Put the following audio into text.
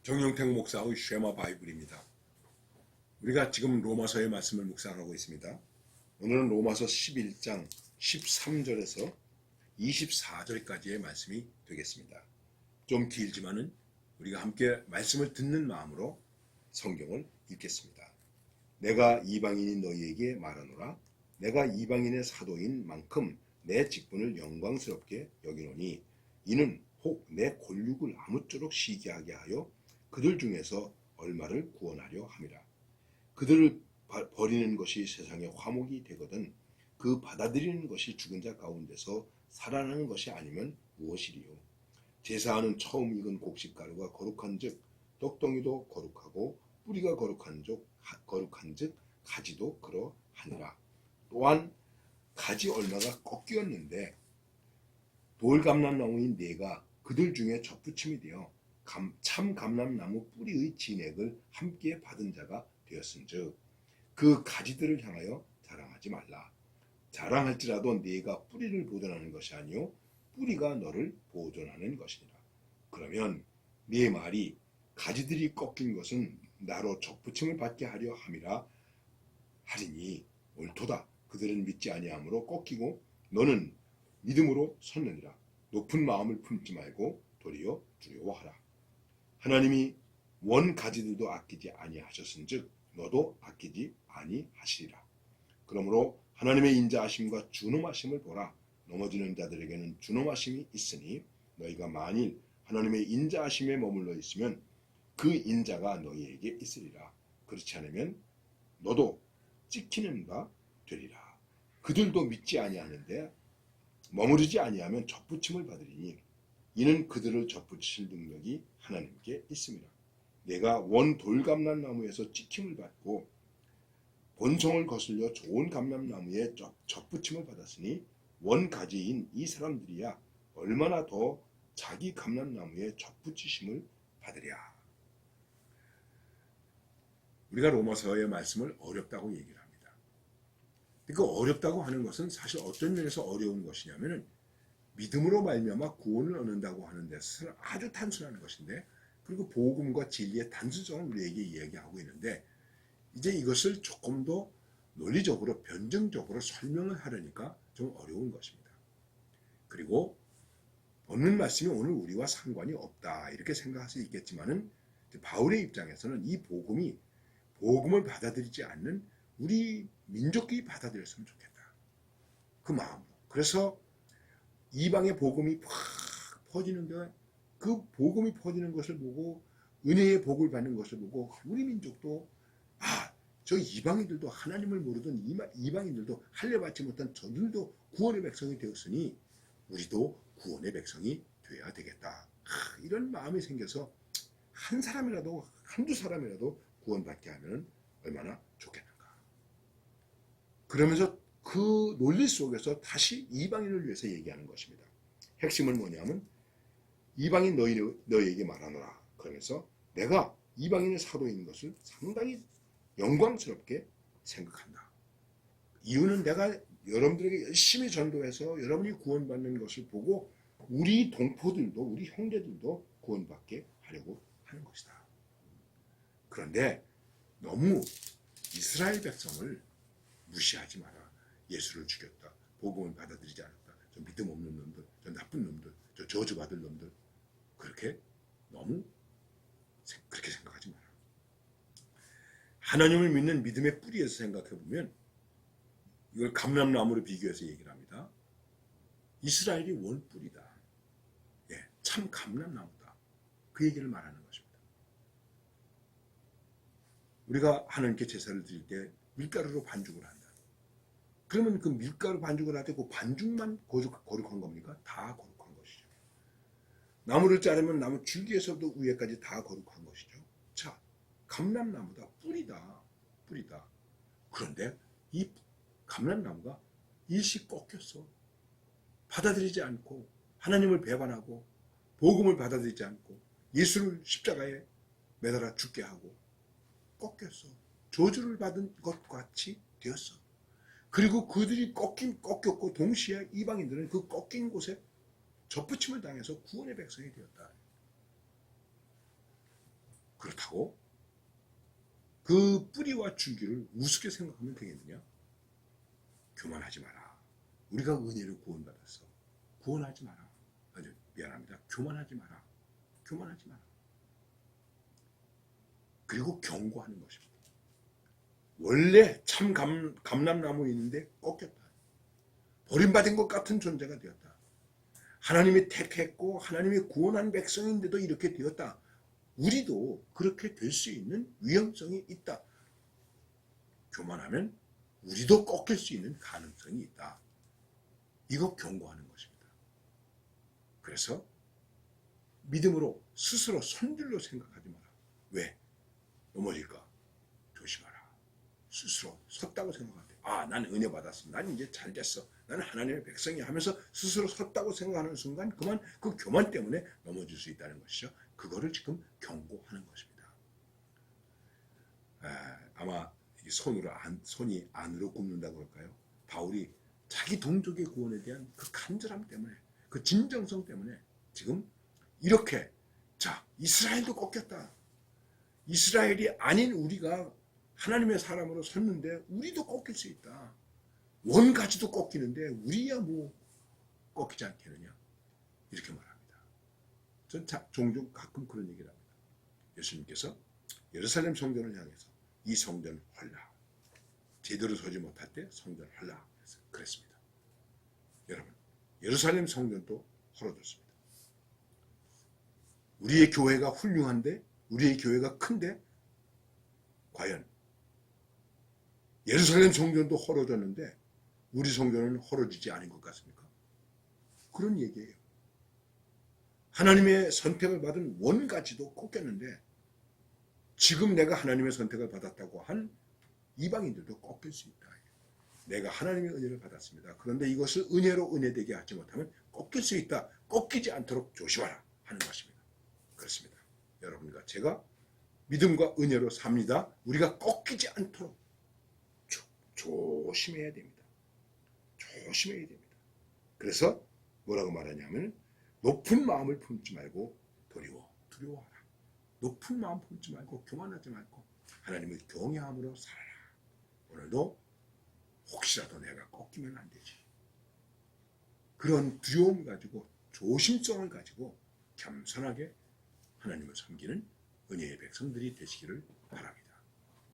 정영택 목사의 쉐마 바이블입니다. 우리가 지금 로마서의 말씀을 묵상하고 있습니다. 오늘은 로마서 11장 13절에서 24절까지의 말씀이 되겠습니다. 좀 길지만은 우리가 함께 말씀을 듣는 마음으로 성경을 읽겠습니다. 내가 이방인인 너희에게 말하노라. 내가 이방인의 사도인 만큼 내 직분을 영광스럽게 여기노니 이는 혹 내 권륙을 아무쪼록 시기하게 하여 그들 중에서 얼마를 구원하려 함이라. 그들을 버리는 것이 세상의 화목이 되거든 그 받아들이는 것이 죽은 자 가운데서 살아나는 것이 아니면 무엇이리요. 제사하는 처음 익은 곡식가루가 거룩한즉 떡덩이도 거룩하고 뿌리가 거룩한즉 가지도 그러하니라. 또한 가지 얼마가 꺾였는데 돌감람나무인 네가 그들 중에 접붙임이 되어 참 감람나무 뿌리의 진액을 함께 받은 자가 되었은즉 그 가지들을 향하여 자랑하지 말라. 자랑할지라도 네가 뿌리를 보존하는 것이 아니요 뿌리가 너를 보존하는 것이니라. 그러면 네 말이 가지들이 꺾인 것은 나로 접붙임을 받게 하려 함이라 하리니 옳도다. 그들은 믿지 아니함으로 꺾이고 너는 믿음으로 섰느니라. 높은 마음을 품지 말고 도리어 두려워하라. 하나님이 원 가지들도 아끼지 아니하셨은즉 너도 아끼지 아니하시리라. 그러므로 하나님의 인자하심과 준엄하심을 보라. 넘어지는 자들에게는 준엄하심이 있으니 너희가 만일 하나님의 인자하심에 머물러 있으면 그 인자가 너희에게 있으리라. 그렇지 않으면 너도 찍히는 바 되리라. 그들도 믿지 아니하는데 머무르지 아니하면 접붙임을 받으리니 이는 그들을 접붙이실 능력이 하나님께 있습니다. 내가 원 돌감람나무에서 찍힘을 받고 본성을 거슬려 좋은 감람나무에 접붙임을 받았으니 원 가지인 이 사람들이야 얼마나 더 자기 감람나무에 접붙이심을 받으랴. 우리가 로마서의 말씀을 어렵다고 얘기를 합니다. 그 어렵다고 하는 것은 사실 어떤 면에서 어려운 것이냐면은 믿음으로 말미암아 구원을 얻는다고 하는 데서 아주 단순한 것인데, 그리고 복음과 진리의 단순성을 우리에게 이야기하고 있는데, 이제 이것을 조금 더 논리적으로 변증적으로 설명을 하려니까 좀 어려운 것입니다. 그리고 본문 말씀이 오늘 우리와 상관이 없다 이렇게 생각할 수 있겠지만은 바울의 입장에서는 이 복음을 받아들이지 않는 우리 민족이 받아들였으면 좋겠다. 그 마음으로. 그래서 이방의 복음이 확 퍼지는데 그 복음이 퍼지는 것을 보고 은혜의 복을 받는 것을 보고 우리 민족도 저 이방인들도 하나님을 모르던 이방인들도 할례받지 못한 저들도 구원의 백성이 되었으니 우리도 구원의 백성이 되어야 되겠다. 이런 마음이 생겨서 한 사람이라도 한두 사람이라도 구원받게 하면 얼마나 좋겠는가. 그러면서 그 논리 속에서 다시 이방인을 위해서 얘기하는 것입니다. 핵심은 뭐냐면 이방인 너희에게 말하노라. 그러면서 내가 이방인의 사도인 것을 상당히 영광스럽게 생각한다. 이유는 내가 여러분들에게 열심히 전도해서 여러분이 구원받는 것을 보고 우리 동포들도 우리 형제들도 구원받게 하려고 하는 것이다. 그런데 너무 이스라엘 백성을 무시하지 마라. 예수를 죽였다. 복음을 받아들이지 않았다. 저 믿음 없는 놈들, 저 나쁜 놈들, 저 저주받을 놈들. 그렇게 생각하지 마라. 하나님을 믿는 믿음의 뿌리에서 생각해보면 이걸 감람나무로 비교해서 얘기를 합니다. 이스라엘이 원뿌리다. 참 감람나무다. 그 얘기를 말하는 것입니다. 우리가 하나님께 제사를 드릴 때 밀가루로 반죽을 한다. 그러면 그 밀가루 반죽을 할 때 그 반죽만 거룩한 겁니까? 다 거룩한 것이죠. 나무를 자르면 나무 줄기에서부터 위에까지 다 거룩한 것이죠. 자, 감람나무다. 뿌리다. 그런데 이 감람나무가 일시 꺾였어. 받아들이지 않고 하나님을 배반하고 복음을 받아들이지 않고 예수를 십자가에 매달아 죽게 하고 꺾였어. 저주를 받은 것 같이 되었어. 그리고 그들이 꺾였고 동시에 이방인들은 그 꺾인 곳에 접붙임을 당해서 구원의 백성이 되었다. 그렇다고 그 뿌리와 줄기를 우습게 생각하면 되겠느냐? 교만하지 마라. 우리가 은혜로 구원받았어. 구원하지 마라. 아주 미안합니다. 교만하지 마라. 교만하지 마라. 그리고 경고하는 것입니다. 원래 참 감람나무 있는데 꺾였다. 버림받은 것 같은 존재가 되었다. 하나님이 택했고 하나님이 구원한 백성인데도 이렇게 되었다. 우리도 그렇게 될 수 있는 위험성이 있다. 교만하면 우리도 꺾일 수 있는 가능성이 있다. 이거 경고하는 것입니다. 그래서 믿음으로 스스로 선줄로 생각하지 마라. 왜? 넘어질까? 조심하라. 스스로 섰다고 생각하는데 난 은혜 받았어. 난 이제 잘 됐어. 나는 하나님의 백성이 하면서 스스로 섰다고 생각하는 순간 그만 그 교만 때문에 넘어질 수 있다는 것이죠. 그거를 지금 경고하는 것입니다. 아마 손이 안으로 굽는다고 그럴까요? 바울이 자기 동족의 구원에 대한 그 간절함 때문에 그 진정성 때문에 지금 이렇게 이스라엘도 꺾였다. 이스라엘이 아닌 우리가 하나님의 사람으로 섰는데 우리도 꺾일 수 있다. 원가지도 꺾이는데 우리야 뭐 꺾이지 않겠느냐. 이렇게 말합니다. 전 종종 가끔 그런 얘기를 합니다. 예수님께서 예루살렘 성전을 향해서 이 성전 헐라. 제대로 서지 못할 때 성전 헐라. 그랬습니다. 여러분, 예루살렘 성전도 헐어졌습니다. 우리의 교회가 훌륭한데, 우리의 교회가 큰데, 과연 예루살렘 성전도 헐어졌는데 우리 성전은 헐어지지 않은 것 같습니까? 그런 얘기예요. 하나님의 선택을 받은 원가지도 꺾였는데 지금 내가 하나님의 선택을 받았다고 한 이방인들도 꺾일 수 있다. 내가 하나님의 은혜를 받았습니다. 그런데 이것을 은혜로 은혜되게 하지 못하면 꺾일 수 있다. 꺾이지 않도록 조심하라 하는 것입니다. 그렇습니다. 여러분과 제가 믿음과 은혜로 삽니다. 우리가 꺾이지 않도록 조심해야 됩니다. 조심해야 됩니다. 그래서 뭐라고 말하냐면 높은 마음을 품지 말고 두려워하라. 높은 마음 품지 말고 교만하지 말고 하나님을 경외함으로 살아라. 오늘도 혹시라도 내가 꺾이면 안 되지. 그런 두려움을 가지고 조심성을 가지고 겸손하게 하나님을 섬기는 은혜의 백성들이 되시기를 바랍니다.